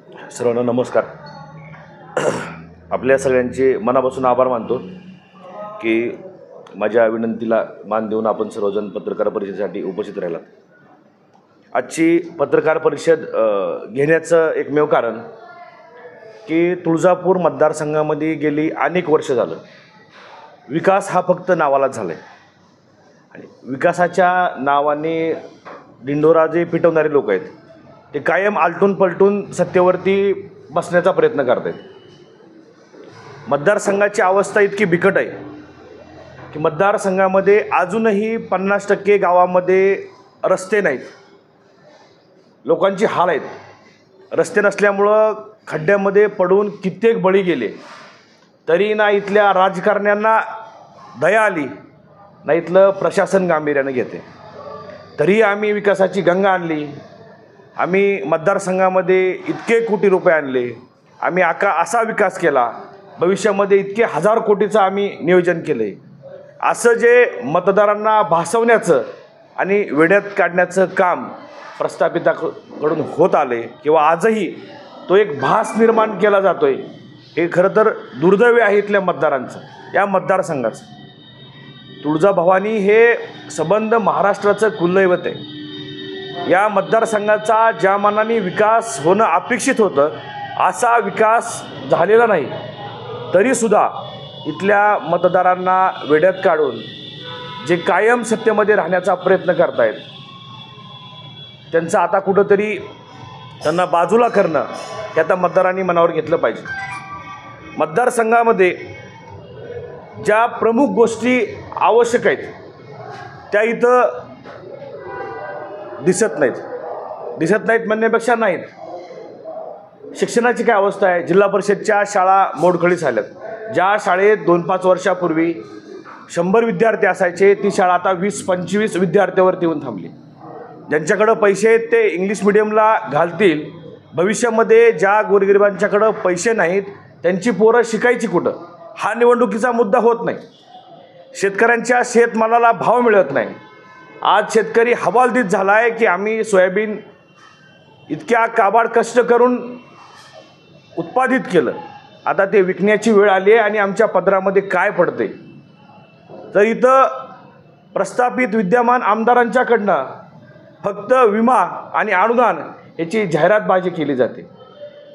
सर्वांना नमस्कार. आपल्या सगळ्यांचे मनापासून आभार मानतो की माझ्या विनंतीला मान देऊन आपण सर्वजण पत्रकार परिषदेसाठी उपस्थित राहिलात. आजची पत्रकार परिषद घेण्याचं एकमेव कारण की तुळजापूर मतदारसंघामध्ये गेली अनेक वर्ष झालं विकास हा फक्त नावालाच झाला आहे आणि विकासाच्या नावाने दिंडोरा जे पिटवणारे लोक आहेत ते कायम आलटून पलटून सत्तेवरती बसण्याचा प्रयत्न करत आहेत. मतदारसंघाची अवस्था इतकी बिकट आहे की मतदारसंघामध्ये अजूनही 50% गावामध्ये रस्ते नाहीत. लोकांची हाल आहेत. रस्ते नसल्यामुळं खड्ड्यामध्ये पडून कित्येक बळी गेले. तरी ना इथल्या राजकारण्यांना दया आली ना इथलं प्रशासन गांभीर्यानं घेते. तरी आम्ही विकासाची गंगा आणली. आम्ही मतदारसंघामध्ये इतके कोटी रुपये आणले. आम्ही असा विकास केला. भविष्यामध्ये इतके हजार कोटीचं आम्ही नियोजन केलं आहे. असं जे मतदारांना भासवण्याचं आणि वेड्यात काढण्याचं काम प्रस्थापिताकडून होत आले किंवा आजही तो एक भास निर्माण केला जातो आहे. हे खरं तर दुर्दैव आहे इथल्या मतदारांचं, या मतदारसंघाचं. तुळजाभवानी हे संबंध महाराष्ट्राचं कुलदैवत आहे. या मतदारसंघाचा ज्या मानाने विकास होणं अपेक्षित होतं असा विकास झालेला नाही. तरीसुद्धा इथल्या मतदारांना वेड्यात काढून जे कायम सत्तेमध्ये राहण्याचा प्रयत्न करतायत त्यांचं आता कुठंतरी त्यांना बाजूला करणं हे आता मतदारांनी मनावर घेतलं पाहिजे. मतदारसंघामध्ये ज्या प्रमुख गोष्टी आवश्यक आहेत त्या इथं दिसत नाहीत म्हणण्यापेक्षा नाहीत. शिक्षणाची काय अवस्था आहे? जिल्हा परिषदच्या शाळा मोडकळीस आल्यात. ज्या शाळेत 2-5 वर्षापूर्वी 100 विद्यार्थी असायचे ती शाळा आता 20-25 विद्यार्थ्यावरती येऊन थांबली. ज्यांच्याकडं पैसे आहेत ते इंग्लिश मिडियमला घालतील. भविष्यामध्ये ज्या गोरगरिबांच्याकडं पैसे नाहीत त्यांची पोरं शिकायची कुठं? हा निवडणुकीचा मुद्दा होत नाही. शेतकऱ्यांच्या शेतमालाला भाव मिळत नाही. आज शेतकरी हवालदिल झाला आहे की आम्ही सोयाबीन इतक्या काबाड कष्ट करून उत्पादित केलं, आता ते विकण्याची वेळ आली आहे आणि आमच्या पदरामध्ये काय पडते. तर इथं प्रस्थापित विद्यमान आमदारांच्याकडनं फक्त विमा आणि अनुदान याची जाहिरातबाजी केली जाते.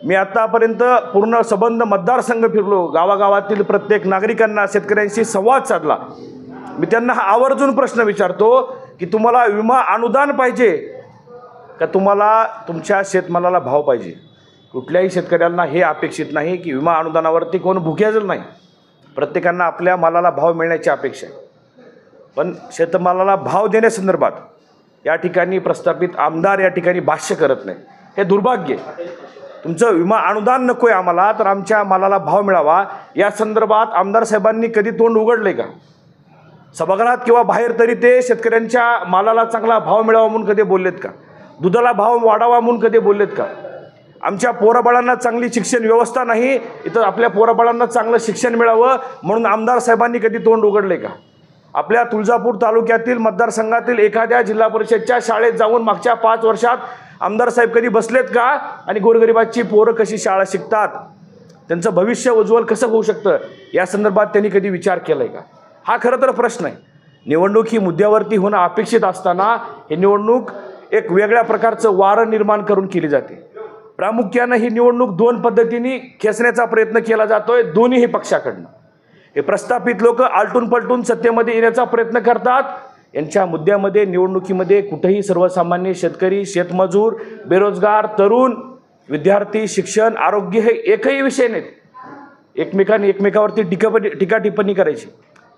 मी आत्तापर्यंत पूर्ण संबंध मतदारसंघ फिरलो, गावागावातील प्रत्येक नागरिकांना, शेतकऱ्यांशी संवाद साधला. मी त्यांना हा आवर्जून प्रश्न विचारतो की तुम्हाला विमा अनुदान पाहिजे का तुम्हाला तुमच्या शेतमालाला भाव पाहिजे? कुठल्याही शेतकऱ्यांना हे अपेक्षित नाही की विमा अनुदानावरती कोण भुक्याजल नाही. प्रत्येकांना आपल्या मालाला भाव मिळण्याची अपेक्षा आहे. पण शेतमालाला भाव देण्यासंदर्भात या ठिकाणी प्रस्थापित आमदार या ठिकाणी भाष्य करत नाही. हे दुर्भाग्य. तुमचं विमा अनुदान नको आहे आम्हाला, तर आमच्या मालाला भाव मिळावा या संदर्भात आमदार साहेबांनी कधी तोंड उघडले का? सभागृहात किंवा बाहेर तरी ते शेतकऱ्यांच्या मालाला चांगला भाव मिळावा म्हणून कधी बोललेत का? दुधाला भाव वाढावा म्हणून कधी बोललेत का? आमच्या पोराबाळांना चांगली शिक्षण व्यवस्था नाही, इथं आपल्या पोराबाळांना चांगलं शिक्षण मिळावं म्हणून आमदार साहेबांनी कधी तोंड उघडले का? आपल्या तुळजापूर तालुक्यातील मतदारसंघातील एखाद्या जिल्हा परिषदच्या शाळेत जाऊन मागच्या 5 वर्षात आमदार साहेब कधी बसलेत का? आणि गोरगरिबाची पोरं कशी शाळा शिकतात, त्यांचं भविष्य उज्ज्वल कसं होऊ शकतं या संदर्भात त्यांनी कधी विचार केला आहे का? हा खरं तर प्रश्न आहे. निवडणूक ही मुद्द्यावरती होणं अपेक्षित असताना ही निवडणूक एक वेगळ्या प्रकारचं वारं निर्माण करून केली जाते. प्रामुख्यानं ही निवडणूक 2 पद्धतीने खेचण्याचा प्रयत्न केला जातोय दोन्हीही पक्षाकडनं. हे प्रस्थापित लोक आलटून पलटून सत्तेमध्ये येण्याचा प्रयत्न करतात. यांच्या मुद्द्यामध्ये निवडणुकीमध्ये कुठेही सर्वसामान्य शेतकरी, शेतमजूर, बेरोजगार, तरुण, विद्यार्थी, शिक्षण, आरोग्य हे एकही विषय नाहीत. एकमेकांनी एकमेकावरती टीका टिप्पणी करायची.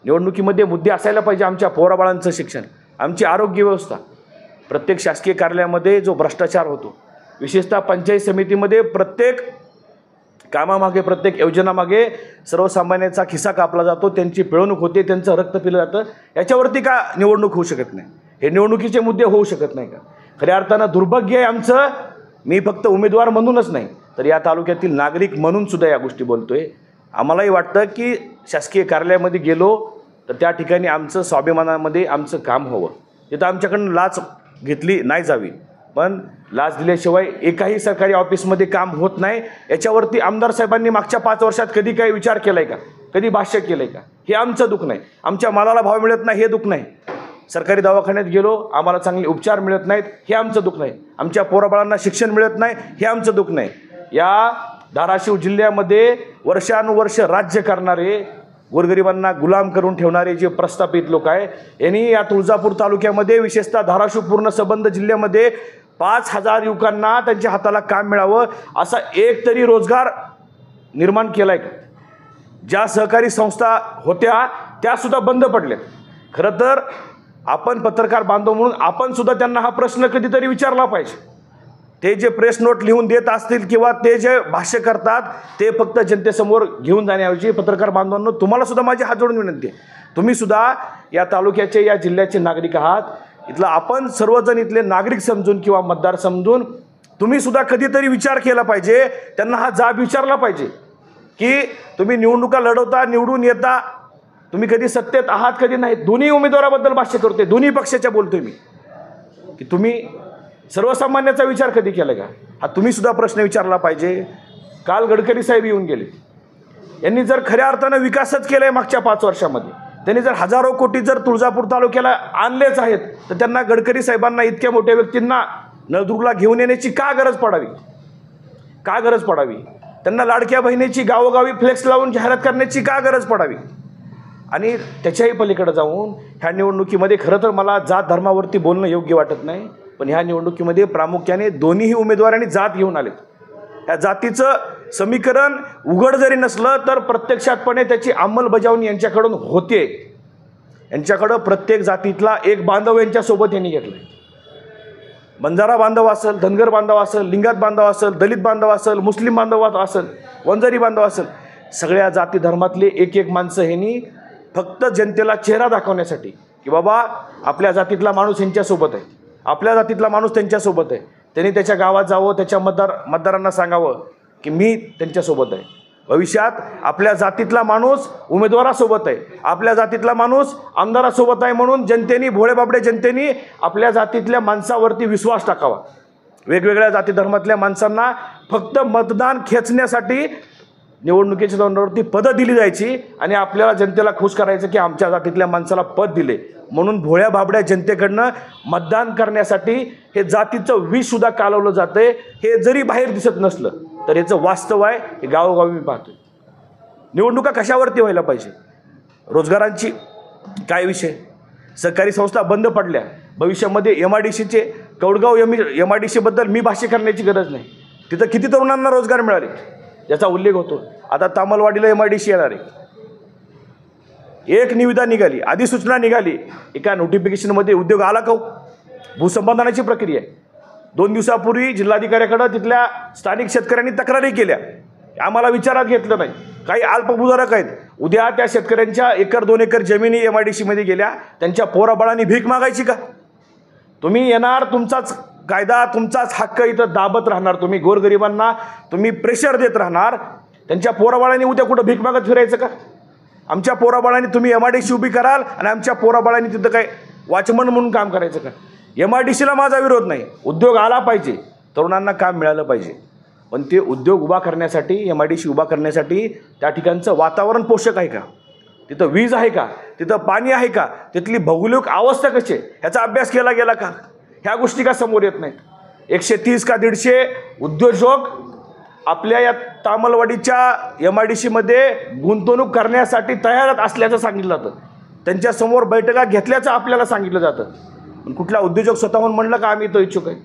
निवडणुकीमध्ये मुद्दे असायला पाहिजे. आमच्या पोराबाळांचं शिक्षण, आमची आरोग्य व्यवस्था. प्रत्येक शासकीय कार्यालयामध्ये जो भ्रष्टाचार होतो, विशेषतः पंचायत समितीमध्ये प्रत्येक कामामागे, प्रत्येक योजनामागे सर्वसामान्यांचा खिसा कापला जातो, त्यांची पिळवणूक होते, त्यांचं रक्त पिलं जातं. याच्यावरती का निवडणूक होऊ शकत नाही? हे निवडणुकीचे मुद्दे होऊ शकत नाही का? खऱ्या अर्थानं दुर्भाग्य आहे आमचं. मी फक्त उमेदवार म्हणूनच नाही तर या तालुक्यातील नागरिक म्हणून सुद्धा या गोष्टी बोलतोय. आम्हालाही वाटतं की शासकीय कार्यालयामध्ये गेलो तर त्या ठिकाणी आमचं स्वाभिमानामध्ये आमचं काम हवं. तिथं आमच्याकडून लाच घेतली नाही जावी. पण लाच दिल्याशिवाय एकाही सरकारी ऑफिसमध्ये काम होत नाही. याच्यावरती आमदार साहेबांनी मागच्या 5 वर्षात कधी काही विचार केला आहे का? कधी भाष्य केलं आहे का? हे आमचं दुःख नाही. आमच्या मालाला भाव मिळत नाही हे दुःख नाही. सरकारी दवाखान्यात गेलो आम्हाला चांगले उपचार मिळत नाहीत हे आमचं दुःख नाही. आमच्या पोराबाळांना शिक्षण मिळत नाही हे आमचं दुःख नाही. या धाराशिव जिल्ह्यामध्ये वर्षानुवर्ष राज्य करणारे, गोरगरिबांना गुलाम करून ठेवणारे जे प्रस्थापित लोक आहे, यांनी या तुळजापूर तालुक्यामध्ये विशेषतः धाराशिव पूर्ण संबंध जिल्ह्यामध्ये 5,000 युवकांना त्यांच्या हाताला काम मिळावं असा एक तरी रोजगार निर्माण केला आहे. ज्या सहकारी संस्था होत्या त्यासुद्धा बंद पडल्या. खरं तर आपण पत्रकार बांधव म्हणून आपण सुद्धा त्यांना हा प्रश्न कधीतरी विचारला पाहिजे. ते जे प्रेस नोट लिहून देत असतील किंवा ते जे भाष्य करतात ते फक्त जनतेसमोर घेऊन जाण्याऐवजी पत्रकार बांधवांनो तुम्हाला सुद्धा माझी हात जोडून विनंती आहे, तुम्ही सुद्धा या तालुक्याचे या जिल्ह्याचे नागरिक आहात. इथलं आपण सर्वजण इथले नागरिक समजून किंवा मतदार समजून तुम्ही सुद्धा कधीतरी विचार केला पाहिजे. त्यांना हा जाब विचारला पाहिजे की तुम्ही निवडणुका लढवता, निवडून येता, तुम्ही कधी सत्तेत आहात कधी नाही. दोन्ही उमेदवाराबद्दल भाष्य करतोय, दोन्ही पक्षाच्या बोलतोय मी, की तुम्ही सर्वसामान्याचा विचार कधी केला का? हा तुम्ही सुद्धा प्रश्न विचारला पाहिजे. काल गडकरी साहेब येऊन गेले. यांनी जर खऱ्या अर्थानं विकासच केला आहे मागच्या 5 वर्षामध्ये, त्यांनी जर हजारो कोटी जर तुळजापूर तालुक्याला आणलेच आहेत, तर त्यांना गडकरी साहेबांना इतक्या मोठ्या व्यक्तींना नळदुर्गला घेऊन येण्याची का गरज पडावी? का गरज पडावी? त्यांना लाडक्या बहिणीची गावोगावी फ्लेक्स लावून जाहिरात करण्याची का गरज पडावी? आणि त्याच्याही पलीकडे जाऊन ह्या निवडणुकीमध्ये खरं तर मला जात धर्मावरती बोलणं योग्य वाटत नाही, पण ह्या निवडणुकीमध्ये प्रामुख्याने दोन्हीही उमेदवारांनी जात घेऊन आलेत. ह्या जातीचं समीकरण उघड जरी नसलं तर प्रत्यक्षातपणे त्याची अंमलबजावणी यांच्याकडून होते. यांच्याकडं प्रत्येक जातीतला एक बांधव यांच्यासोबत यांनी घेतला. बंजारा बांधव असेल, धनगर बांधव असेल, लिंगायत बांधव असेल, दलित बांधव असेल, मुस्लिम बांधव असेल, वंजारी बांधव असेल, सगळ्या जाती धर्मातले एक एक माणसं ह्यांनी फक्त जनतेला चेहरा दाखवण्यासाठी की बाबा आपल्या जातीतला माणूस यांच्यासोबत आहे, आपल्या जातीतला माणूस त्यांच्यासोबत आहे, त्यांनी त्याच्या गावात जावं, त्याच्या मतदारांना सांगावं की मी त्यांच्यासोबत आहे. भविष्यात आपल्या जातीतला माणूस उमेदवारासोबत आहे, आपल्या जातीतला माणूस आमदारासोबत आहे, म्हणून जनतेने, भोळेबाबडे जनतेने आपल्या जातीतल्या माणसावरती विश्वास टाकावा. वेगवेगळ्या जाती धर्मातल्या माणसांना फक्त मतदान खेचण्यासाठी निवडणुकीच्या तोंडावरती पदं दिली जायची आणि आपल्याला जनतेला खुश करायचं की आमच्या जातीतल्या माणसाला पद दिले, म्हणून भोळ्या बाबड्या जनतेकडनं मतदान करण्यासाठी हे जातीचं विषसुद्धा कालवलं जातं आहे. हे जरी बाहेर दिसत नसलं तर याचं वास्तव आहे, हे गावोगावी मी पाहतो. निवडणुका कशावरती व्हायला पाहिजे? रोजगारांची काय विषय? सहकारी संस्था बंद पडल्या. भविष्यामध्ये MIDCचे कौडगाव MIDCबद्दल मी भाष्य करण्याची गरज नाही. तिथं किती तरुणांना रोजगार मिळाले याचा उल्लेख होतो. आता तामलवाडीला MIDC येणार आहे. एक निविदा निघाली, अधिसूचना निघाली, एका नोटिफिकेशनमध्ये उद्योग आला का? भूसंपादनाची प्रक्रिया आहे. 2 दिवसापूर्वी जिल्हाधिकाऱ्याकडे तिथल्या स्थानिक शेतकऱ्यांनी तक्रारी केल्या, आम्हाला विचारात घेतलं नाही. काही अल्पभूधारक आहेत, उद्या त्या शेतकऱ्यांच्या 1-2 एकर जमिनी MIDCमध्ये गेल्या, त्यांच्या पोराबाळांनी भीक मागायची का? तुम्ही येणार, तुमचाच कायदा, तुमचाच हक्क इथं दाबत राहणार, तुम्ही गोरगरिबांना तुम्ही प्रेशर देत राहणार. त्यांच्या पोराबाळांनी उद्या कुठं भीक मागत फिरायचं का? आमच्या पोराबाळांनी तुम्ही MIDC उभी कराल आणि आमच्या पोराबाळांनी तिथं काय वॉचमन म्हणून काम करायचं का? MIDCला माझा विरोध नाही, उद्योग आला पाहिजे, तरुणांना काम मिळालं पाहिजे, पण ते उद्योग उभा करण्यासाठी, MIDC उभा करण्यासाठी त्या ठिकाणचं वातावरण पोषक आहे का? तिथं वीज आहे का? तिथं पाणी आहे का? तिथली भौगोलिक अवस्था कशी आहे ह्याचा अभ्यास केला गेला का? ह्या गोष्टी का समोर येत नाहीत? 130 का 150 उद्योजक आपल्या या तामलवाडीच्या MIDCमध्ये गुंतवणूक करण्यासाठी तयार असल्याचं सांगितलं जातं. त्यांच्यासमोर बैठका घेतल्याचं आपल्याला सांगितलं जातं. पण कुठला उद्योजक स्वतःहून म्हणलं का आम्ही तो इच्छुक आहे?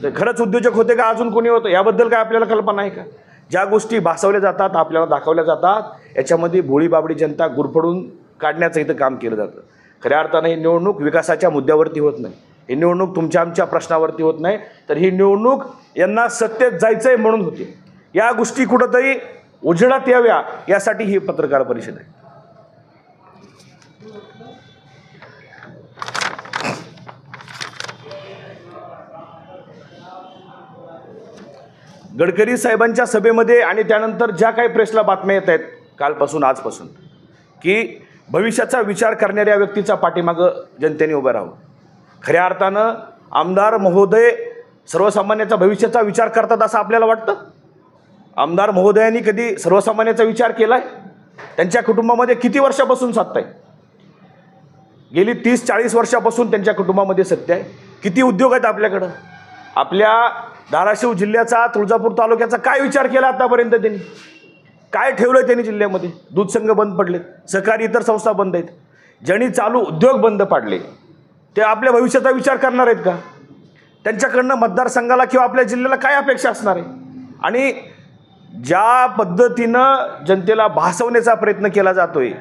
तर खरंच उद्योजक होते का, अजून कोणी होतं याबद्दल काय आपल्याला कल्पना आहे का? ज्या गोष्टी भासवल्या जातात, आपल्याला दाखवल्या जातात, याच्यामध्ये भोळी बाबडी जनता गुरफडून काढण्याचं इथं काम केलं जातं. खऱ्या अर्थानं ही निवडणूक विकासाच्या मुद्द्यावरती होत नाही, ही निवडणूक तुमच्या आमच्या प्रश्नावरती होत नाही, तर ही निवडणूक यांना सत्तेत जायचं आहे म्हणून होते. या गोष्टी कुठंतरी उजेडात याव्या यासाठी ही पत्रकार परिषद आहे. गडकरी साहेबांच्या सभेमध्ये आणि त्यानंतर ज्या काही प्रेसला बातम्या येत आहेत कालपासून आजपासून की भविष्याचा विचार करणाऱ्या व्यक्तीचा पाठीमागं जनतेने उभं राहावं. खऱ्या अर्थानं आमदार महोदय सर्वसामान्याच्या भविष्याचा विचार करतात असं आपल्याला वाटतं? आमदार महोदयांनी कधी सर्वसामान्याचा विचार केलाय? त्यांच्या कुटुंबामध्ये किती वर्षापासून सत्ता आहे? गेली 30-40 वर्षापासून त्यांच्या कुटुंबामध्ये सत्ता आहे. किती उद्योग आहेत आपल्याकडं? आपल्या धाराशिव जिल्ह्याचा, तुळजापूर तालुक्याचा काय विचार केला आतापर्यंत त्यांनी? काय ठेवलं त्यांनी जिल्ह्यामध्ये? दूध संघ बंद पडलेत, सहकारी इतर संस्था बंद आहेत, ज्यांनी चालू उद्योग बंद पाडले ते आपल्या भविष्याचा विचार करणार आहेत का? त्यांच्याकडनं मतदारसंघाला किंवा आपल्या जिल्ह्याला काय अपेक्षा असणार आहे? आणि ज्या पद्धतीनं जनतेला भासवण्याचा प्रयत्न केला जातोय,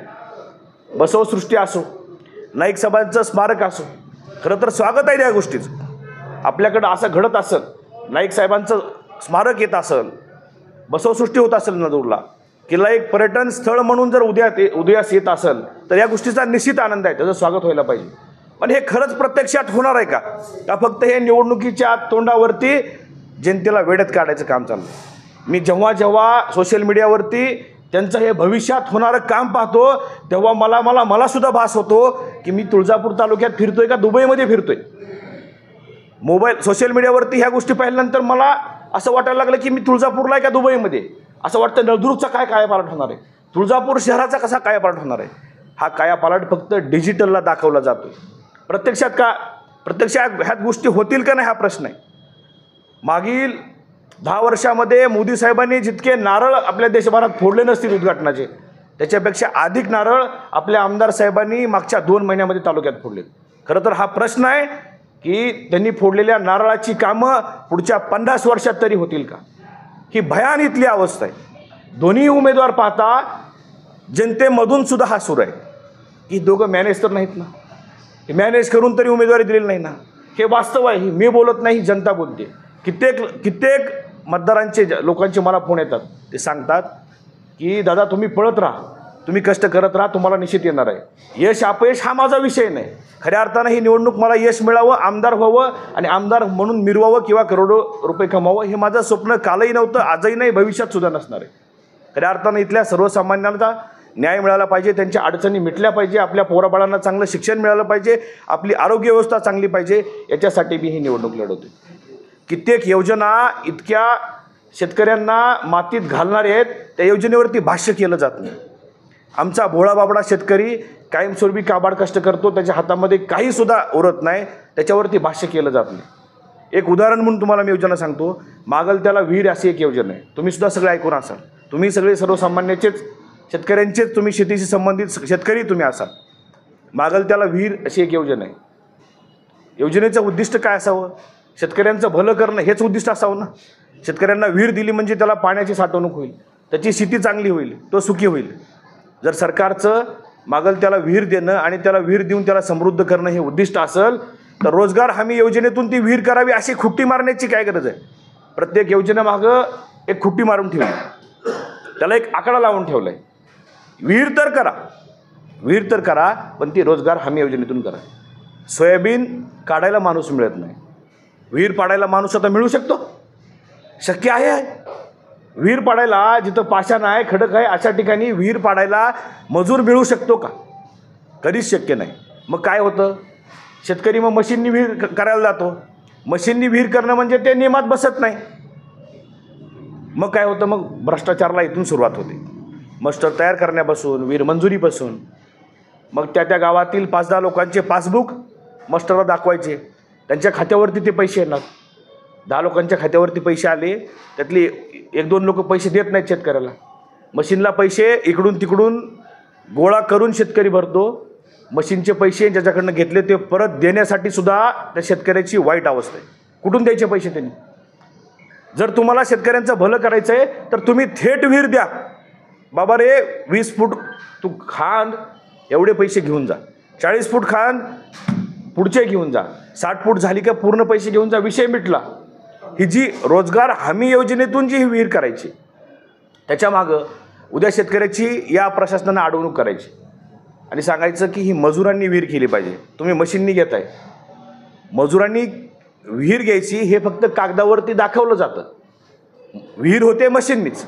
बसवसृष्टी असो, नाईक साहेबांचं स्मारक असो, खरं तर स्वागत आहे त्या गोष्टीचं. आपल्याकडं असं घडत असेल, नाईक साहेबांचं स्मारक येत असेल, बसवसृष्टी होत असेल नंदूरला, किल्ला एक पर्यटन स्थळ म्हणून जर उदयास येत असेल तर या गोष्टीचा निश्चित आनंद आहे, त्याचं स्वागत व्हायला पाहिजे. पण हे खरंच प्रत्यक्षात होणार आहे का? का फक्त हे निवडणुकीच्या तोंडावरती जनतेला वेड्यात काढायचं काम चाललं? मी जेव्हा जेव्हा सोशल मीडियावरती त्यांचं हे भविष्यात होणारं काम पाहतो तेव्हा मला सुद्धा भास होतो की मी तुळजापूर तालुक्यात फिरतोय का दुबईमध्ये फिरतोय. मोबाईल सोशल मीडियावरती ह्या गोष्टी पाहिल्यानंतर मला असं वाटायला लागलं की मी तुळजापूरला आहे का दुबईमध्ये. असं वाटतं नळदुर्गचा काय कायापालट होणार आहे, तुळजापूर शहराचा कसा कायापालट होणार आहे. हा कायापालट फक्त डिजिटलला दाखवला जातो. प्रत्यक्षात ह्या गोष्टी होतील का नाही हा प्रश्न आहे. मागील 10 वर्षामध्ये मोदी साहेबांनी जितके नारळ आपल्या देशभरात फोडले नसतील उद्घाटनाचे, त्याच्यापेक्षा अधिक नारळ आपल्या आमदार साहेबांनी मागच्या 2 महिन्यामध्ये तालुक्यात फोडलेत. खरं तर हा प्रश्न आहे की त्यांनी फोडलेल्या नारळाची कामं पुढच्या 50 वर्षात तरी होतील का? ही भयान इथली अवस्था आहे. दोन्ही उमेदवार पाहता जनतेमधून सुद्धा हा सूर आहे की दोघं मॅनेज तर नाहीत ना, हे मॅनेज करून तरी उमेदवारी दिलेली नाही ना. हे वास्तव आहे. ही मी बोलत नाही, जनता बोलते. कित्येक मतदारांचे लोकांचे मला फोन येतात, ते सांगतात की दादा तुम्ही पळत राहा, तुम्ही कष्ट करत राहा, तुम्हाला निश्चित येणार आहे. यश अपयश हा माझा विषय नाही. खऱ्या अर्थानं ही निवडणूक मला यश मिळावं, आमदार व्हावं आणि आमदार म्हणून मिरवावं किंवा करोडो रुपये कमावं हे माझं स्वप्न कालही नव्हतं, आजही नाही, भविष्यात सुद्धा नसणार आहे. खऱ्या अर्थानं इथल्या सर्वसामान्यांना न्याय मिळाला पाहिजे, त्यांच्या अडचणी मिटल्या पाहिजे, आपल्या पोराबाळांना चांगलं शिक्षण मिळालं पाहिजे, आपली आरोग्य व्यवस्था चांगली पाहिजे, याच्यासाठी मी ही निवडणूक लढवते. कित्येक योजना इतक्या शेतकऱ्यांना मातीत घालणारे आहेत, त्या योजनेवरती भाष्य केलं जात नाही. आमचा भोळा बाबडा शेतकरी कायमस्वरूपी काबाड कष्ट करतो, त्याच्या हातामध्ये काहीसुद्धा उरत नाही, त्याच्यावरती भाष्य केलं जात नाही. एक उदाहरण म्हणून तुम्हाला मी योजना सांगतो. मागल त्याला विहीर अशी एक योजना आहे, तुम्ही सुद्धा सगळे ऐकून असाल. तुम्ही सगळे सर्वसामान्याचेच शेतकऱ्यांचेच, तुम्ही शेतीशी संबंधित शेतकरी तुम्ही असाल. मागल त्याला विहीर अशी एक योजना आहे. योजनेचं उद्दिष्ट काय असावं? शेतकऱ्यांचं भलं करणं हेच उद्दिष्ट असावं ना. शेतकऱ्यांना विहीर दिली म्हणजे त्याला पाण्याची साठवणूक होईल, त्याची शेती चांगली होईल, तो सुखी होईल. जर सरकारचं मागल त्याला विहीर देणं आणि त्याला विहीर देऊन त्याला समृद्ध करणं हे उद्दिष्ट असेल तर रोजगार हमी योजनेतून ती विहीर करावी अशी खुट्टी मारण्याची काय गरज आहे? प्रत्येक योजनेमागं एक खुट्टी मारून ठेवली, त्याला एक आकडा लावून ठेवला आहे. विहीर तर करा पण ती रोजगार हमी योजनेतून करा. सोयाबीन काढायला माणूस मिळत नाही, विहीर पाडायला माणूस आता मिळू शकतो? शक्य आहे. विहीर पाडायला जिथं पाषाण आहे, खडक आहे, अशा ठिकाणी विहीर पाडायला मजूर मिळू शकतो का? कधीच शक्य नाही. मग काय होतं? शेतकरी मग मशीननी विहीर करायला जातो. मशीननी विहीर करणं म्हणजे ते नियमात बसत नाही. मग काय होतं? मग भ्रष्टाचाराला इथून सुरुवात होते. मस्टर तयार करण्यापासून, विहीर मंजुरीपासून. मग त्या गावातील 5-10 लोकांचे पासबुक मस्टरला दाखवायचे, त्यांच्या खात्यावरती ते पैसे येणार. 10 लोकांच्या खात्यावरती पैसे आले, त्यातली 1-2 लोक पैसे देत नाहीत शेतकऱ्याला. मशीनला पैसे इकडून तिकडून गोळा करून शेतकरी भरतो. मशीनचे पैसे ज्याच्याकडनं घेतले ते परत देण्यासाठी सुद्धा त्या शेतकऱ्याची वाईट अवस्था आहे. कुठून द्यायचे पैसे त्यांनी? जर तुम्हाला शेतकऱ्यांचं भलं करायचं आहे तर तुम्ही थेट विहीर द्या. बाबा रे 20 फूट तू खांद, एवढे पैसे घेऊन जा. 40 फूट खांद, पुढचे घेऊन जा. 60 फूट झाली का पूर्ण पैसे घेऊन जा, विषय मिटला. ही जी रोजगार हमी योजनेतून जी ही विहीर करायची, त्याच्यामागं उद्या शेतकऱ्याची या प्रशासनानं अडवणूक करायची आणि सांगायचं की ही मजुरांनी विहीर केली पाहिजे, तुम्ही मशीननी घेताय. मजुरांनी विहीर घ्यायची हे फक्त कागदावरती दाखवलं जातं. विहीर होते मशीननीच,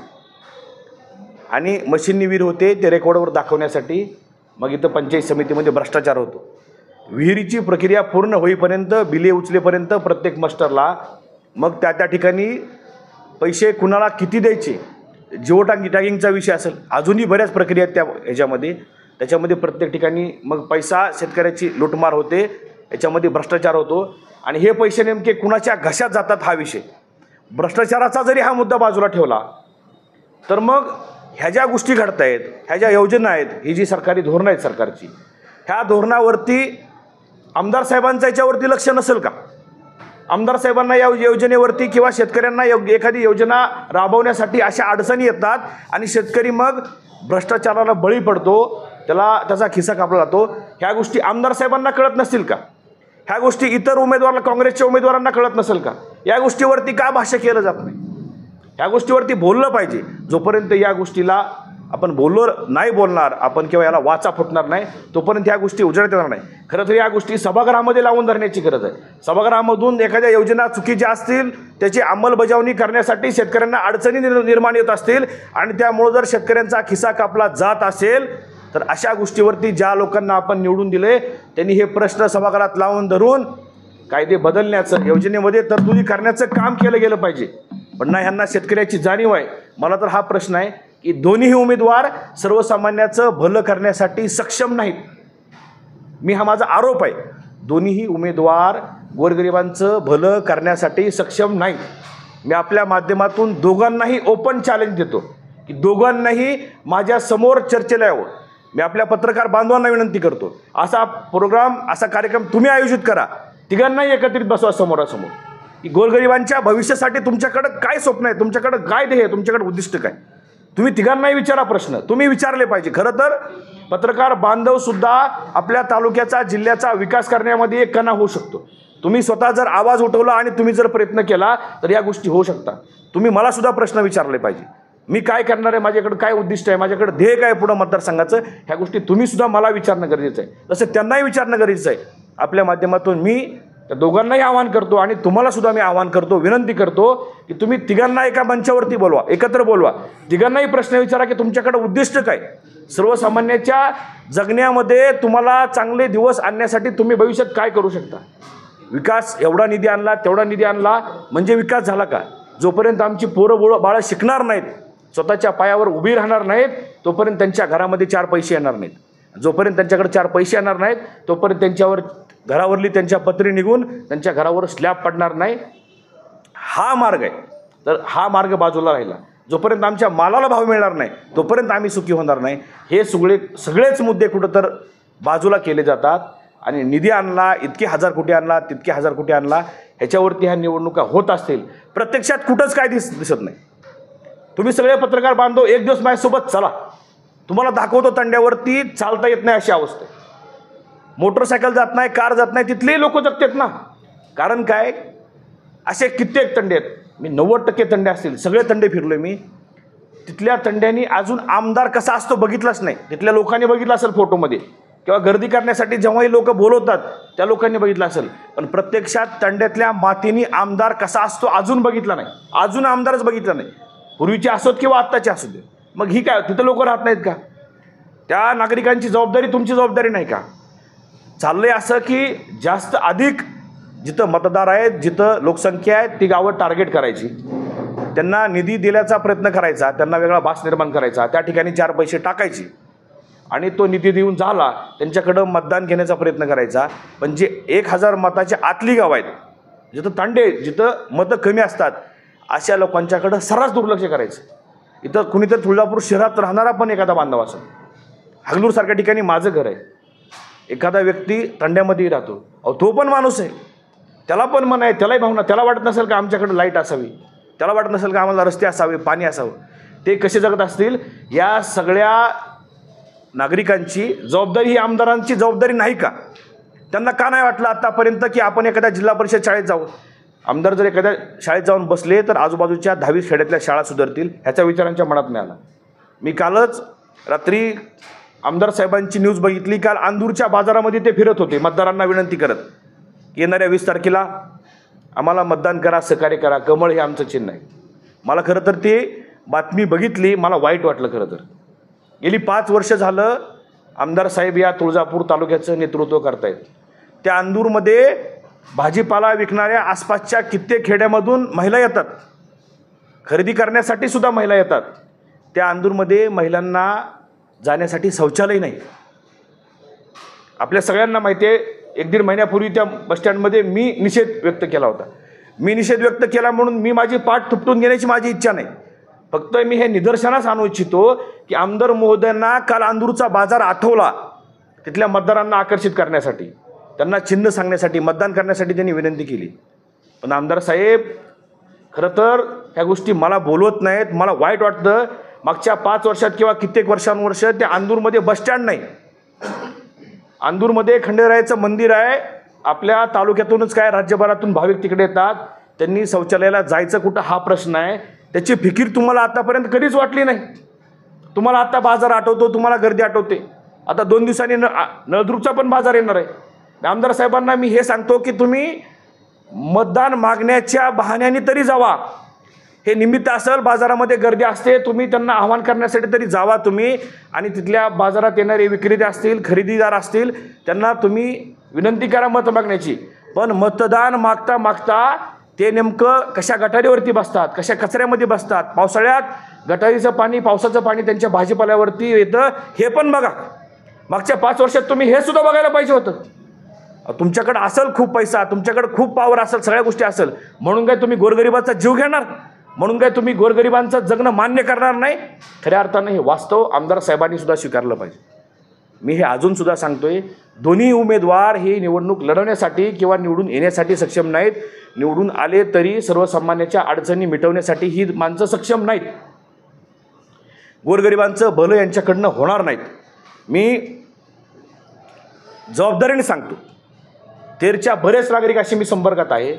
आणि मशीननी विहीर होते ते रेकॉर्डवर दाखवण्यासाठी मग इथं पंचायत समितीमध्ये भ्रष्टाचार होतो. विहिरीची प्रक्रिया पूर्ण होईपर्यंत, बिले उचलेपर्यंत प्रत्येक मस्टरला मग त्या ठिकाणी पैसे कुणाला किती द्यायचे, जिओ टॅगिंगचा विषय असेल, अजूनही बऱ्याच प्रक्रिया आहेत त्या ह्याच्यामध्ये. त्याच्यामध्ये प्रत्येक ठिकाणी मग पैसा शेतकऱ्याची लुटमार होते, याच्यामध्ये भ्रष्टाचार होतो आणि हे पैसे नेमके कुणाच्या घशात जातात हा विषय. भ्रष्टाचाराचा जरी हा मुद्दा बाजूला ठेवला तर मग ह्या ज्या गोष्टी घडत आहेत, ह्या ज्या योजना आहेत, ही जी सरकारी धोरणं आहेत सरकारची, ह्या धोरणावरती आमदार साहेबांचं याच्यावरती लक्ष नसेल का? आमदार साहेबांना या योजनेवरती किंवा शेतकऱ्यांना एखादी योजना राबवण्यासाठी अशा अडचणी येतात आणि शेतकरी मग भ्रष्टाचाराला बळी पडतो, त्याचा खिसा कापला जातो. ह्या गोष्टी आमदार साहेबांना कळत नसतील का? ह्या गोष्टी इतर उमेदवारांना, काँग्रेसच्या उमेदवारांना कळत नसेल का? या गोष्टीवरती का भाष्य केलं जात नाही? ह्या गोष्टीवरती बोललं पाहिजे. जोपर्यंत या गोष्टीला आपण नाही बोलणार आपण किंवा याला वाचा फुटणार नाही, तोपर्यंत ह्या गोष्टी उजेडात येणार नाही. खरं तर या गोष्टी सभागृहामध्ये लावून धरण्याची गरज आहे. सभागृहामधून एखाद्या योजना चुकीच्या असतील त्याची अंमलबजावणी करण्यासाठी शेतकऱ्यांना अडचणी निर्माण येत असतील आणि त्यामुळे जर शेतकऱ्यांचा खिसा कापला जात असेल तर अशा गोष्टीवरती ज्या लोकांना आपण निवडून दिले त्यांनी हे प्रश्न सभागृहात लावून धरून कायदे बदलण्याचं, योजनेमध्ये तरतुदी करण्याचं काम केलं गेलं पाहिजे. पण नाही, ह्यांना शेतकऱ्याची जाणीव आहे. मला तर हा प्रश्न आहे की दोन्हीही उमेदवार सर्वसामान्याचं भलं करण्यासाठी सक्षम नाहीत. हा माझा आरोप आहे. दोन्हीही उमेदवार गोरगरिबांचं भलं करण्यासाठी सक्षम नाहीत. मी आपल्या माध्यमातून दोघांनाही ओपन चॅलेंज देतो की दोघांनाही माझ्यासमोर चर्चेला यावं. मी आपल्या पत्रकार बांधवांना विनंती करतो, असा प्रोग्राम, असा कार्यक्रम तुम्ही आयोजित करा. तिघांनाही एकत्रित बसवा समोरासमोर की गोरगरिबांच्या भविष्यासाठी तुमच्याकडं काय स्वप्न आहे, तुमच्याकडं काय ध्येय आहे, तुमच्याकडं उद्दिष्ट काय. तुम्ही तिघांनाही विचारा प्रश्न, तुम्ही विचारले पाहिजे. खरं तर पत्रकार बांधवसुद्धा आपल्या तालुक्याचा, जिल्ह्याचा विकास करण्यामध्ये एक कणा होऊ शकतो. तुम्ही स्वतः जर आवाज उठवला आणि तुम्ही जर प्रयत्न केला तर या गोष्टी होऊ शकतात. तुम्ही मला सुद्धा प्रश्न विचारले पाहिजे. मी काय करणार आहे, माझ्याकडे काय उद्दिष्ट आहे, माझ्याकडे ध्येय काय पुढं मतदारसंघाचं, ह्या गोष्टी तुम्ही सुद्धा मला विचारणं गरजेचं आहे. तसं त्यांनाही विचारणं गरजेचं आहे. आपल्या माध्यमातून मी त्या दोघांनाही आवाहन करतो आणि तुम्हाला सुद्धा मी आवाहन करतो, विनंती करतो की तुम्ही तिघांना एका मंचावरती बोलवा, एकत्र बोलवा. तिघांनाही प्रश्न विचारा की तुमच्याकडे उद्दिष्ट काय. सर्वसामान्याच्या जगण्यामध्ये तुम्हाला चांगले दिवस आणण्यासाठी तुम्ही भविष्यात काय करू शकता. विकास, एवढा निधी आणला, तेवढा निधी आणला म्हणजे विकास झाला का? जोपर्यंत आमची पोरं बाळं शिकणार नाहीत, स्वतःच्या पायावर उभी राहणार नाहीत, तोपर्यंत त्यांच्या घरामध्ये 4 पैसे येणार नाहीत. जोपर्यंत त्यांच्याकडे 4 पैसे येणार नाहीत तोपर्यंत त्यांच्यावर घरावरली त्यांच्या पत्री निघून त्यांच्या घरावर स्लॅब पडणार नाही. हा मार्ग आहे. तर हा मार्ग बाजूला राहिला, जोपर्यंत आमच्या मालाला भाव मिळणार नाही तोपर्यंत आम्ही सुखी होणार नाही. हे सगळेच मुद्दे कुठं तर बाजूला केले जातात आणि निधी आणला, इतके 1000 कोटी आणला, तितके 1000 कोटी आणला, ह्याच्यावरती ह्या निवडणुका होत असतील. प्रत्यक्षात कुठंच काय दिसत नाही. तुम्ही सगळे पत्रकार बांधव एक दिवस माझ्यासोबत चला, तुम्हाला दाखवतो तंड्यावरती चालता येत नाही अशी अवस्था आहे. मोटरसायकल जात नाही, कार जात नाही, तिथलेही लोक जगतात ना. कारण काय, असे कित्येक तंडे आहेत. मी 90% तंडे असतील, सगळे तंडे फिरलोय मी. तिथल्या तंड्यांनी अजून आमदार कसा असतो बघितलाच नाही. तिथल्या लोकांनी बघितलं असेल फोटोमध्ये किंवा गर्दी करण्यासाठी जेव्हाही लोक बोलवतात त्या लोकांनी बघितलं असेल, पण प्रत्यक्षात तंड्यातल्या मातीनी आमदार कसा असतो अजून बघितला नाही. अजून आमदारच बघितला नाही, पूर्वीचे असोत किंवा आत्ताचे असू दे. मग ही काय, तिथं लोक राहत नाहीत का? त्या नागरिकांची जबाबदारी तुमची जबाबदारी नाही का? चाललंय असं की जास्त अधिक जिथं मतदार आहेत, जिथं लोकसंख्या आहे, ती गावं टार्गेट करायची, त्यांना निधी दिल्याचा प्रयत्न करायचा, त्यांना वेगळा भास निर्माण करायचा, त्या ठिकाणी 4 पैसे टाकायचे आणि तो निधी देऊन झाला त्यांच्याकडं मतदान घेण्याचा प्रयत्न करायचा. पण जे 1000 मताच्या आतली गाव आहेत, जिथं तांडे, जिथं मतं कमी असतात, अशा लोकांच्याकडं सर्रास दुर्लक्ष करायचं. इथं कुणीतरी तुळजापूर शहरात राहणारा पण एखादा बांधव असेल, हगलूरसारख्या ठिकाणी माझं घर आहे, एखादा व्यक्ती तांड्यामध्येही राहतो, अहो तो पण माणूस आहे, त्याला पण मन आहे, त्यालाही भावना, त्याला वाटत नसेल का आमच्याकडे लाईट असावी, त्याला वाटत नसेल का आम्हाला रस्ते असावे, पाणी असावं. ते कसे जगत असतील? या सगळ्या नागरिकांची जबाबदारी ही आमदारांची जबाबदारी नाही का? त्यांना का नाही वाटलं आत्तापर्यंत की आपण एखाद्या जिल्हा परिषद शाळेत जाऊ? आमदार जर एखाद्या शाळेत जाऊन बसले तर आजूबाजूच्या 10-20 खेड्यातल्या शाळा सुधारतील, ह्याच्या विचारांच्या मनात नाही आला. मी कालच रात्री आमदार साहेबांची न्यूज बघितली. काल अंदूरच्या बाजारामध्ये ते फिरत होते मतदारांना विनंती करत, येणाऱ्या 20 तारखेला आम्हाला मतदान करा, सहकार्य करा, कमळ हे आमचं चिन्ह आहे. मला खरं तर ते बातमी बघितली, मला वाईट वाटलं. खरं तर गेली 5 वर्ष झालं आमदार साहेब या तुळजापूर तालुक्याचं नेतृत्व करतायत. त्या अंदूरमध्ये भाजीपाला विकणाऱ्या आसपासच्या कित्येक खेड्यामधून महिला येतात, खरेदी करण्यासाठी सुद्धा महिला येतात. त्या अंदूरमध्ये महिलांना जाण्यासाठी शौचालय नाही. आपल्या सगळ्यांना माहिती आहे, 1-1.5 महिन्यापूर्वी त्या बसस्टँडमध्ये मी निषेध व्यक्त केला होता. मी निषेध व्यक्त केला म्हणून मी माझी पाठ थुपटून घेण्याची माझी इच्छा नाही. फक्त मी हे निदर्शनास आणू इच्छितो की आमदार महोदयांना काल अंदूरचा बाजार आठवला, तिथल्या मतदारांना आकर्षित करण्यासाठी, त्यांना चिन्ह सांगण्यासाठी, मतदान करण्यासाठी त्यांनी विनंती केली. पण आमदार साहेब खरं तर ह्या गोष्टी मला बोलवत नाहीत. मला वाईट वाटतं. मागच्या 5 वर्षात किंवा कित्येक वर्षानुवर्ष त्या अंदूरमध्ये बसस्टँड नाही. अंदूरमध्ये खंडेरायाचं मंदिर आहे. आपल्या तालुक्यातूनच काय राज्यभरातून भाविक तिकडे येतात. त्यांनी शौचालयाला जायचं कुठं हा प्रश्न आहे. त्याची फिकीर तुम्हाला आतापर्यंत कधीच वाटली नाही. तुम्हाला आता बाजार आठवतो, तुम्हाला गर्दी आठवते. आता 2 दिवसांनी नळदुर्गचा पण बाजार येणार आहे. आमदार साहेबांना मी हे सांगतो की तुम्ही मतदान मागण्याच्या बहाण्याने तरी जावा. हे निमित्त असेल, बाजारामध्ये गर्दी असते, तुम्ही त्यांना आवाहन करण्यासाठी तरी जावा तुम्ही. आणि तिथल्या बाजारात येणारे विक्रेते असतील, खरेदीदार असतील, त्यांना तुम्ही विनंती करा मत मागण्याची. पण मतदान मागता मागता ते नेमकं कशा गटारीवरती बसतात, कशा कचऱ्यामध्ये बसतात. पावसाळ्यात गटारीचं पाणी, पावसाचं पाणी त्यांच्या भाजीपाल्यावरती येतं, हे पण बघा. मागच्या 5 वर्षात तुम्ही हे सुद्धा बघायला पाहिजे होतं. तुमच्याकडे असेल खूप पैसा, तुमच्याकडे खूप पॉवर असेल, सगळ्या गोष्टी असेल, म्हणून काय तुम्ही गोरगरिबाचा जीव घेणार? म्हणून काय तुम्ही गोरगरिबांचं जगणं मान्य करणार नाही? खऱ्या अर्थानं हे वास्तव आमदार साहेबांनी सुद्धा स्वीकारलं पाहिजे. मी हे अजून सुद्धा सांगतोय, दोन्ही उमेदवार हे निवडणूक लढवण्यासाठी किंवा निवडून येण्यासाठी सक्षम नाहीत. निवडून आले तरी सर्वसामान्याच्या अडचणी मिटवण्यासाठी ही माणसं सक्षम नाहीत. गोरगरिबांचं भलं यांच्याकडनं होणार नाहीत. मी जबाबदारीने सांगतो. तेरच्या बरेच नागरिक असे मी संपर्कात आहे.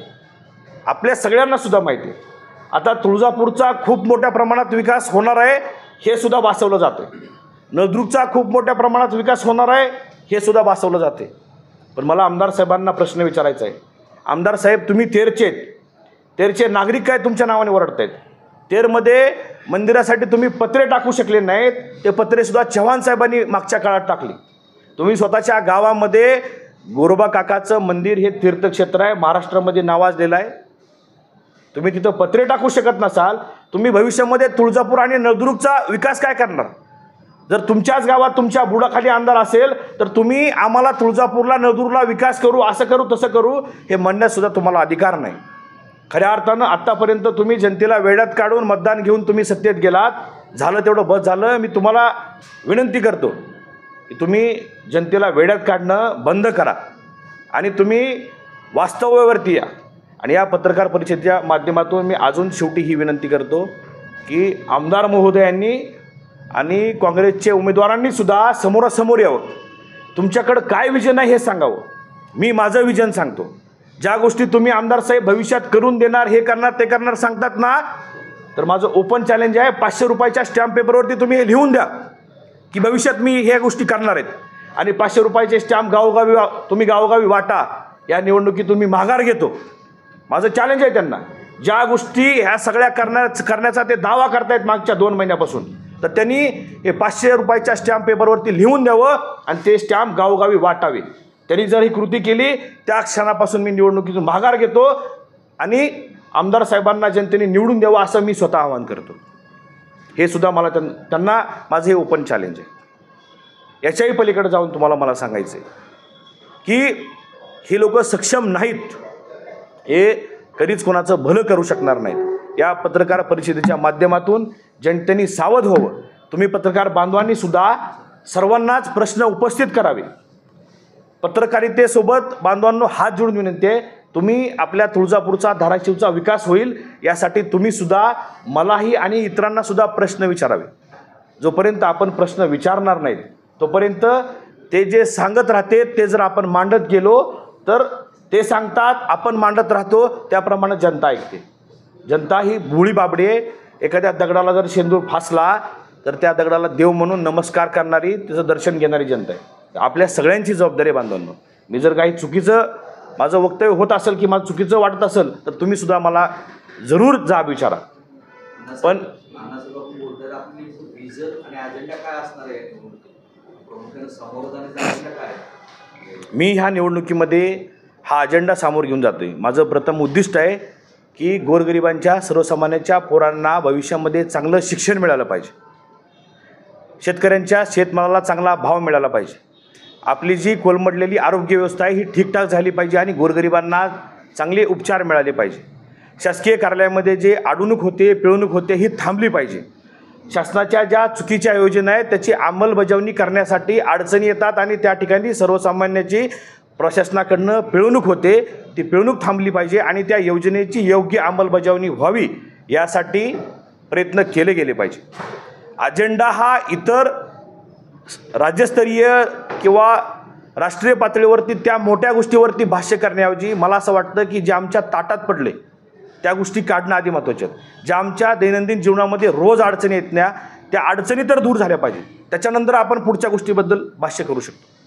आपल्या सगळ्यांना सुद्धा माहिती आहे आता तुळजापूरचा खूप मोठ्या प्रमाणात विकास होणार आहे, हे सुद्धा भासवलं जातं. नळदुर्गचा खूप मोठ्या प्रमाणात विकास होणार आहे, हे सुद्धा भासवलं जाते. पण मला आमदार साहेबांना प्रश्न विचारायचा आहे. आमदार साहेब, तुम्ही तेरचे नागरिक काय तुमच्या नावाने ओरडत आहेत? तेरमध्ये मंदिरासाठी तुम्ही पत्रे टाकू शकले नाहीत. ते पत्रे सुद्धा चव्हाण साहेबांनी मागच्या काळात टाकली. तुम्ही स्वतःच्या गावामध्ये गोरोबा काकाचं मंदिर हे तीर्थक्षेत्र आहे, महाराष्ट्रामध्ये नावाजलेलं आहे. तुम्ही तिथं पत्रे टाकू शकत नसाल, तुम्ही भविष्यामध्ये तुळजापूर आणि नळदुर्गचा विकास काय करणार? जर तुमच्याच गावात तुमच्या बुडाखाली आमदार असेल तर तुम्ही आम्हाला तुळजापूरला, नळदुर्गला विकास करू, असं करू, तसं करू, हे म्हणण्यासुद्धा तुम्हाला अधिकार नाही. खऱ्या अर्थानं आत्तापर्यंत तुम्ही जनतेला वेड्यात काढून मतदान घेऊन तुम्ही सत्तेत गेलात. झालं तेवढं बस झालं. मी तुम्हाला विनंती करतो की तुम्ही जनतेला वेड्यात काढणं बंद करा आणि तुम्ही वास्तव्यावरती या. आणि या पत्रकार परिषदेच्या माध्यमातून मी अजून शेवटी ही विनंती करतो की आमदार महोदयांनी आणि काँग्रेसचे उमेदवारांनी सुद्धा समोरासमोर यावं. तुमच्याकडं काय विजन आहे हे सांगावं. मी माझं विजन सांगतो. ज्या गोष्टी तुम्ही आमदार साहेब भविष्यात करून देणार, हे करणार, ते करणार सांगतात ना, तर माझं ओपन चॅलेंज आहे. 500 रुपयाच्या स्टॅम्प पेपरवरती तुम्ही हे लिहून द्या की भविष्यात मी ह्या गोष्टी करणार आहेत. आणि 500 रुपयाचे स्टॅम्प तुम्ही गावोगावी वाटा. या निवडणुकीतून मी माघार घेतो. माझं चॅलेंज आहे त्यांना. ज्या गोष्टी ह्या सगळ्या करण्याचा ते दावा करतायत मागच्या 2 महिन्यापासून, तर त्यांनी हे 500 रुपयाच्या स्टॅम्प पेपरवरती लिहून द्यावं आणि ते स्टॅम्प गावोगावी वाटावे. त्यांनी जर ही कृती केली, त्या क्षणापासून मी निवडणुकीतून माघार घेतो आणि आमदार साहेबांना जनतेने निवडून द्यावं असं मी स्वतः आवाहन करतो. हे सुद्धा मला त्यांना माझं हे ओपन चॅलेंज आहे. याच्याही पलीकडे जाऊन तुम्हाला मला सांगायचं आहे की ही लोक सक्षम नाहीत, हे कधीच कोणाचं भलं करू शकणार नाहीत. या पत्रकार परिषदेच्या माध्यमातून जनतेने सावध व्हावं. तुम्ही पत्रकार बांधवांनी सुद्धा सर्वांनाच प्रश्न उपस्थित करावे. पत्रकारितेसोबत बांधवांनो हात जोडून विनंती आहे, तुम्ही आपल्या तुळजापूरचा, धाराशिवचा विकास होईल यासाठी तुम्ही सुद्धा मलाही आणि इतरांना सुद्धा प्रश्न विचारावे. जोपर्यंत आपण प्रश्न विचारणार नाहीत तोपर्यंत ते जे सांगत राहते ते जर आपण मांडत गेलो तर ते सांगतात, आपण मांडत राहतो, त्याप्रमाणे जनता ऐकते. जनता ही भोळी बाबडी आहे. एखाद्या दगडाला जर शेंदूर फासला तर त्या दगडाला देव म्हणून नमस्कार करणारी, त्याचं दर्शन घेणारी जनता आहे. आपल्या सगळ्यांची जबाबदारी आहे बांधवांनो. मी जर काही चुकीचं माझं वक्तव्य होत असेल की मला चुकीचं वाटत असेल तर तुम्ही सुद्धा मला जरूर जाब विचारा. पण मी ह्या निवडणुकीमध्ये हा अजेंडा समोर घेऊन जातो आहे. माझं प्रथम उद्दिष्ट आहे की गोरगरिबांच्या सर्वसामान्यांच्या पोरांना भविष्यामध्ये चांगलं शिक्षण मिळालं पाहिजे, शेतकऱ्यांच्या शेतमालाला चांगला भाव मिळाला पाहिजे, आपली जी कोलमडलेली आरोग्य व्यवस्था आहे ही ठीकठाक झाली पाहिजे आणि गोरगरिबांना चांगले उपचार मिळाले पाहिजे. शासकीय कार्यालयामध्ये जे अडवणूक होते, पिळवणूक होते ही थांबली पाहिजे. शासनाच्या ज्या चुकीच्या योजना आहेत त्याची अंमलबजावणी करण्यासाठी अडचणी येतात आणि त्या ठिकाणी सर्वसामान्याची प्रशासनाकडनं पिळवणूक होते, ती पिळवणूक थांबली पाहिजे आणि त्या योजनेची योग्य अंमलबजावणी व्हावी यासाठी प्रयत्न केले गेले पाहिजे. अजेंडा हा इतर राज्यस्तरीय किंवा राष्ट्रीय पातळीवरती त्या मोठ्या गोष्टीवरती भाष्य करण्याऐवजी मला असं वाटतं की जे आमच्या ताटात पडले त्या गोष्टी काढणं आधी महत्त्वाच्या आहेत. ज्या आमच्या दैनंदिन जीवनामध्ये रोज अडचणी येत नाही त्या अडचणी तर दूर झाल्या पाहिजे, त्याच्यानंतर आपण पुढच्या गोष्टीबद्दल भाष्य करू शकतो.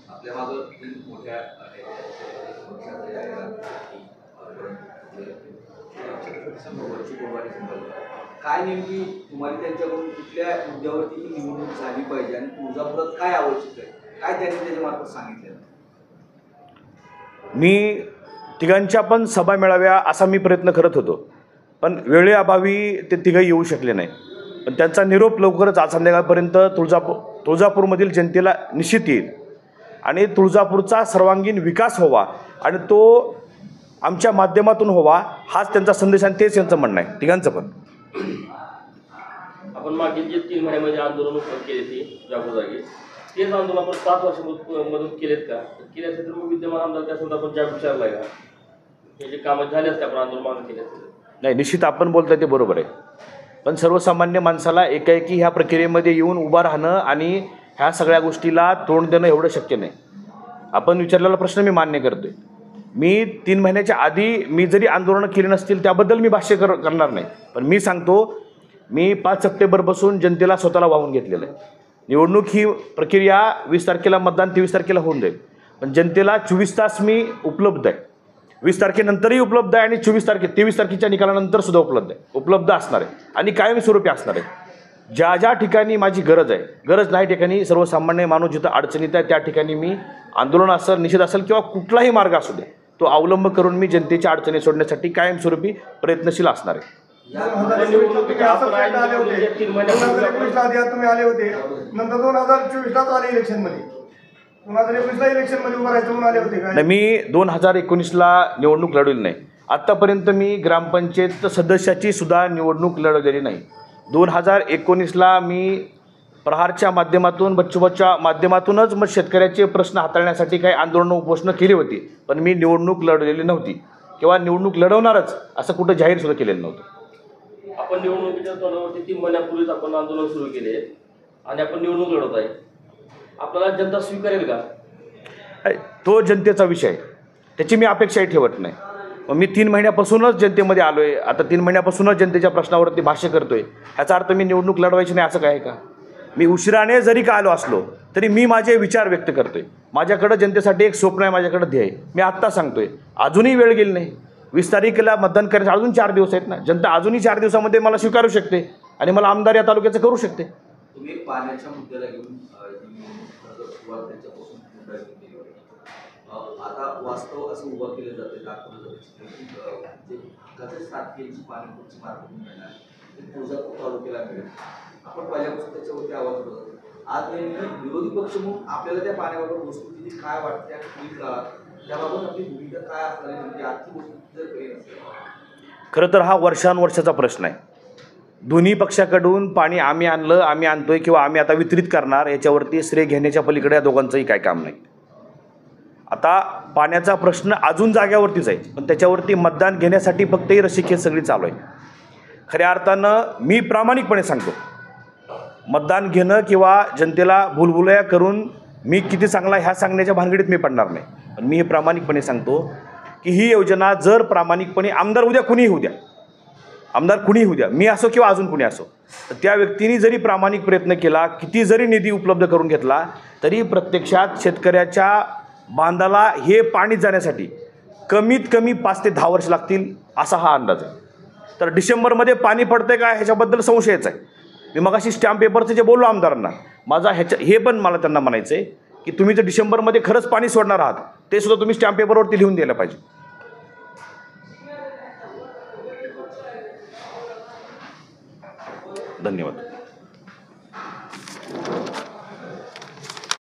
काय नेमकी तुम्हाला त्यांच्याकडून कुठल्या मुद्द्यावरती ही निवडणूक झाली पाहिजे आणि तुळजापुरात काय आवश्यक आहे, काय त्यांनी त्याच्यामार्फत सांगितलं? मी तिघांच्या पण सभा मिळाव्या असा मी प्रयत्न करत होतो, पण वेळेअभावी ते तिघंही येऊ शकले नाही. पण त्यांचा निरोप लवकरच आज संध्याकाळपर्यंत तुळजापूरमधील जनतेला निश्चित येईल आणि तुळजापूरचा सर्वांगीण विकास व्हावा आणि तो आमच्या माध्यमातून व्हावा हाच त्यांचा संदेश आणि तेच यांचं म्हणणं आहे तिघांचं पण. आपण मागील जे 3 महिन्यामध्ये आंदोलन केले ते जागोजागी तेच आंदोलन आपण 5 वर्षांमधून केलेत का? केले असेल तर मग विद्यमान आमदार त्यासोबत आपण जाग विचारलाय का? हे जे कामं झाले असते आपण आंदोलन मागणी केले असते. नाही, निश्चित आपण बोलताय ते बरोबर आहे, पण सर्वसामान्य माणसाला एकाएकी ह्या प्रक्रियेमध्ये येऊन उभा राहणं आणि ह्या सगळ्या गोष्टीला तोंड देणं एवढं शक्य नाही. आपण विचारलेला प्रश्न मी मान्य करतोय. मी 3 महिन्याच्या आधी मी जरी आंदोलनं केली नसतील त्याबद्दल मी भाष्य करणार नाही, पण मी सांगतो मी 5 सप्टेंबरपासून जनतेला स्वतःला वाहून घेतलेलं आहे. निवडणूक ही प्रक्रिया 20 तारखेला मतदान 23 तारखेला होऊन जाईल, पण जनतेला 24 तास मी उपलब्ध आहे. 20 तारखेनंतरही उपलब्ध आहे आणि 23 तारखेच्या निकालानंतर सुद्धा उपलब्ध असणार आहे आणि कायमस्वरूपी असणार आहे. ज्या ज्या ठिकाणी माझी गरज आहे, गरज नाही ठिकाणी सर्वसामान्य माणूस जिथं अडचणीत आहे त्या ठिकाणी मी आंदोलन असेल, निषेध असेल किंवा कुठलाही मार्ग असू दे तो अवलंब करून मी जनतेच्या अडचणी सोडण्यासाठी कायमस्वरूपी प्रयत्नशील असणार आहे. तुम्ही आले होते, नंतर 2024 आले इलेक्शनमध्ये, 2019 इलेक्शनमध्ये उभं राहायचं म्हणून आले होते का? नाही, मी 2019ला निवडणूक लढवली नाही. आत्तापर्यंत मी ग्रामपंचायत सदस्याची सुद्धा निवडणूक लढवलेली नाही. 2019ला मी प्रहारच्या माध्यमातून बच्चूभाऊच्या माध्यमातूनच मग शेतकऱ्याचे प्रश्न हाताळण्यासाठी काही आंदोलनं उपोषणं केली होती, पण मी निवडणूक लढवलेली नव्हती किंवा निवडणूक लढवणारच असं कुठं जाहीर सुद्धा केलेलं नव्हतं. आपण निवडणुकीच्या तोंडावरती 3 महिन्यापूर्वीच आपण आंदोलन सुरू केले आणि आपण निवडणूक लढवत आहे. आपल्याला जनता स्वीकारेल का? तो जनतेचा विषय आहे, त्याची मी अपेक्षाही ठेवत नाही. मग मी 3 महिन्यापासूनच जनतेमध्ये आलो आहे, आता 3 महिन्यापासूनच जनतेच्या प्रश्नावरती भाष्य करतो आहे. ह्याचा अर्थ मी निवडणूक लढवायची नाही असं काय का? मी उशिराने जरी का आलो असलो तरी मी माझे विचार व्यक्त करतो आहे. माझ्याकडं जनतेसाठी एक स्वप्न आहे, माझ्याकडं ध्येय आहे. मी आत्ता सांगतो आहे, अजूनही वेळ गेली नाही. 20 तारखेला मतदान करायचं अजून 4 दिवस आहेत ना. जनता अजूनही 4 दिवसामध्ये मला स्वीकारू शकते आणि मला आमदार या तालुक्याचं करू शकते. तुम्ही पाण्याच्या मुद्द्याला घेऊन सुरुवात त्याच्यापासून केली होती. आता वास्तव असं उभं केलं जातं दाखवलं जातं जे कसं 7 केजीची पाणीपुरची मार्फत मिळणार ते तुळजापूर तालुक्याला मिळेल. आपण पहिल्यापासून त्याच्यावरती आवाज करतो. आज विरोधी पक्ष म्हणून आपल्याला त्या पाण्याबाबत वस्तुस्थिती काय वाटते आणि पुढील काळात त्याबाबत आपली भूमिका काय असणार आहे, म्हणजे आजची वस्तुस्थिती जर काही नसेल. खरं तर हा वर्षानुवर्षाचा प्रश्न आहे. दोन्ही पक्षाकडून पाणी आम्ही आणलं, आम्ही आणतोय किंवा आम्ही आता वितरित करणार याच्यावरती श्रेय घेण्याच्या पलीकडे या दोघांचंही काय काम नाही. आता पाण्याचा प्रश्न अजून जाग्यावरतीच आहे, पण त्याच्यावरती मतदान घेण्यासाठी फक्त ही रस्सीखेच सगळी चालू आहे. खऱ्या अर्थानं मी प्रामाणिकपणे सांगतो, मतदान घेणं किंवा जनतेला भुलभुलया करून मी किती चांगला ह्या सांगण्याच्या भानगडीत मी पडणार नाही. पण मी हे प्रामाणिकपणे सांगतो की ही योजना जर प्रामाणिकपणे आमदार उद्या कुणीही होऊ द्या, आमदार कुणीही होऊ द्या, मी असो किंवा अजून कुणी असो, तर त्या व्यक्तीने जरी प्रामाणिक प्रयत्न केला, किती जरी निधी उपलब्ध करून घेतला, तरी प्रत्यक्षात शेतकऱ्याच्या बांधाला हे पाणी जाण्यासाठी कमीत कमी 5 ते 10 वर्ष लागतील असा हा अंदाज आहे. तर डिसेंबरमध्ये पाणी पडतंय का ह्याच्याबद्दल संशयच आहे. मी मगाशी स्टॅम्प पेपरचं जे बोललो आमदारांना, माझा हे पण मला त्यांना म्हणायचं आहे की तुम्ही जर डिसेंबरमध्ये खरंच पाणी सोडणार आहात ते सुद्धा तुम्ही स्टॅम्प पेपरवरती लिहून द्यायला पाहिजे. धन्यवाद.